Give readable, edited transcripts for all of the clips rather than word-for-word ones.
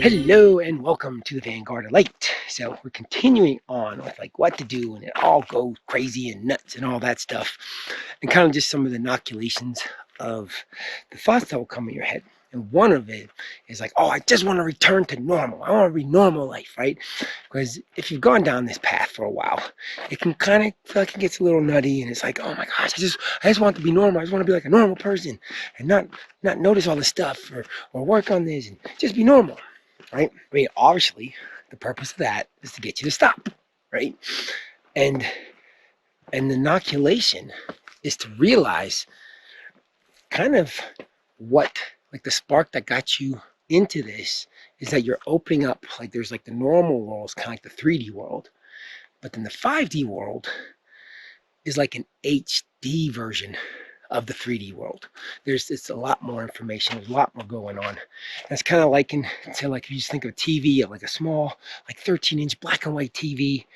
Hello and welcome to the Vanguard of Light. So we're continuing on with like what to do and it all goes crazy and nuts and all that stuff, and kind of just some of the inoculations of the thoughts that will come in your head. And one of it is like, oh, I just want to return to normal. I want to be normal life, right? Because if you've gone down this path for a while, it can kind of feel like it gets a little nutty, and it's like, oh my gosh, I just want to be normal. I just want to be like a normal person and not notice all the stuff or work on this and just be normal. Right? I mean, obviously, the purpose of that is to get you to stop, right? And the inoculation is to realize kind of what, like the spark that got you into this is that you're opening up, like there's like the normal world is kind of like the 3D world, but then the 5D world is like an HD version of the 3D world. It's a lot more information. There's a lot more going on. And it's kind of like like if you just think of TV, of like a small, like 13-inch black and white TV. I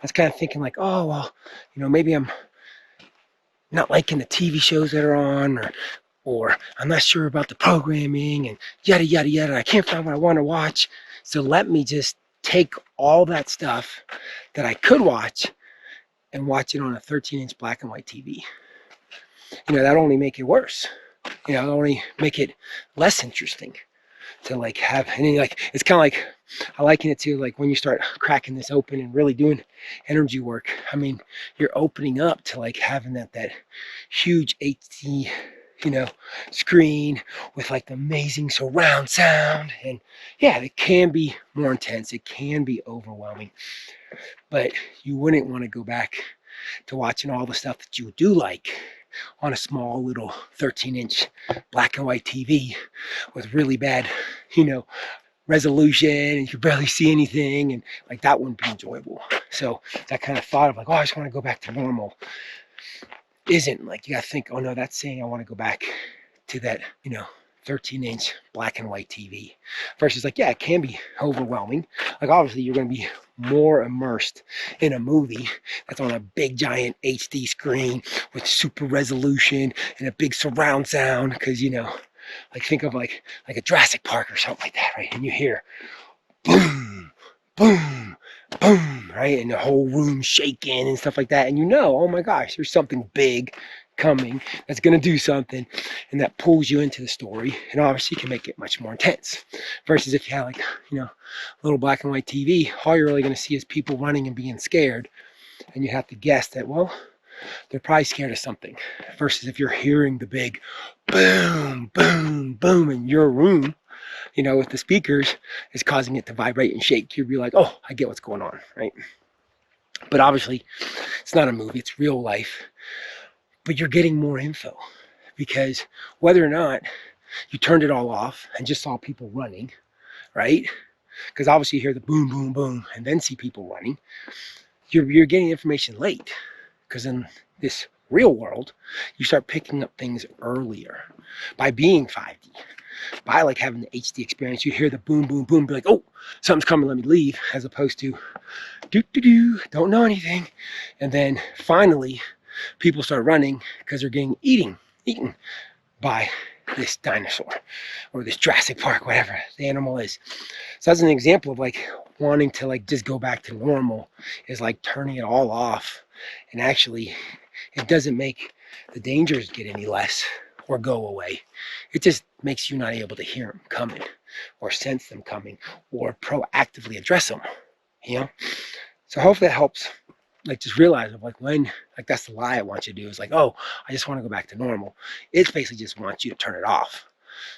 was kind of thinking like, oh well, maybe I'm not liking the TV shows that are on, or I'm not sure about the programming and yada yada yada. I can't find what I want to watch. So let me just take all that stuff that I could watch and watch it on a 13-inch black and white TV. That'll only make it worse. It'll only make it less interesting to like have. And then like it's kind of like I liken it to like when you start cracking this open and really doing energy work. I mean, you're opening up to like having that huge HD screen with like the amazing surround sound. And yeah, it can be more intense. It can be overwhelming, but you wouldn't want to go back to watching all the stuff that you do like on a small little 13-inch black and white TV with really bad, resolution, and you could barely see anything, and like that wouldn't be enjoyable. So that kind of thought of like, oh, I just want to go back to normal isn't like, you gotta think, oh no, that's saying I want to go back to that, 13-inch black and white TV versus like, yeah, it can be overwhelming. Like obviously you're going to be more immersed in a movie that's on a big giant HD screen with super resolution and a big surround sound, because like think of like a Jurassic Park or something like that, right? And you hear boom, boom, boom, right? And the whole room shaking and stuff like that. And oh my gosh, there's something big coming that's going to do something, and that pulls you into the story, and obviously can make it much more intense versus if you have like little black and white TV. All you're really going to see is people running and being scared, and you have to guess that, well, they're probably scared of something, versus if you're hearing the big boom boom boom in your room, with the speakers, is causing it to vibrate and shake. You'd be like, oh, I get what's going on, right? But obviously it's not a movie, it's real life. But you're getting more info, because whether or not you turned it all off and just saw people running, right? Because obviously you hear the boom, boom, boom, and then see people running. You're getting information late, because in this real world, you start picking up things earlier by being 5D. By like having the HD experience, you hear the boom, boom, boom, be like, oh, something's coming, let me leave, as opposed to don't know anything. And then finally, people start running because they're getting eaten by this dinosaur or this Jurassic Park, whatever the animal is. So that's an example of like wanting to like just go back to normal, is like turning it all off, and actually it doesn't make the dangers get any less or go away. It just makes you not able to hear them coming or sense them coming or proactively address them, So hopefully that helps. Like just realize of like when, like that's the lie I want you to do, is like, oh, I just want to go back to normal. It basically just wants you to turn it off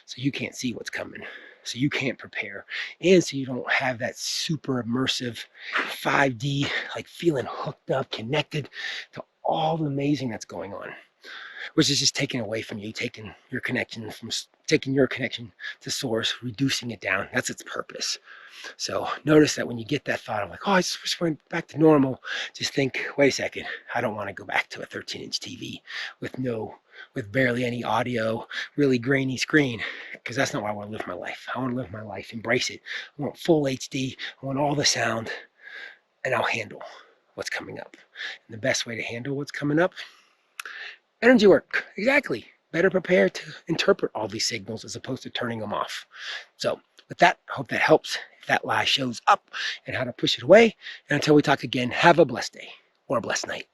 so you can't see what's coming, so you can't prepare, and so you don't have that super immersive 5D like feeling hooked up, connected to all the amazing that's going on, which is just taken away from you, taking your connection to source, reducing it down. That's its purpose. So notice that when you get that thought of like, oh, I just went back to normal, just think, wait a second, I don't want to go back to a 13-inch TV with barely any audio, really grainy screen, because that's not why I want to live my life. I want to live my life, embrace it. I want full HD, I want all the sound, and I'll handle what's coming up. And the best way to handle what's coming up, energy work, exactly. Better prepared to interpret all these signals as opposed to turning them off. So with that, I hope that helps if that lie shows up and how to push it away. And until we talk again, have a blessed day or a blessed night.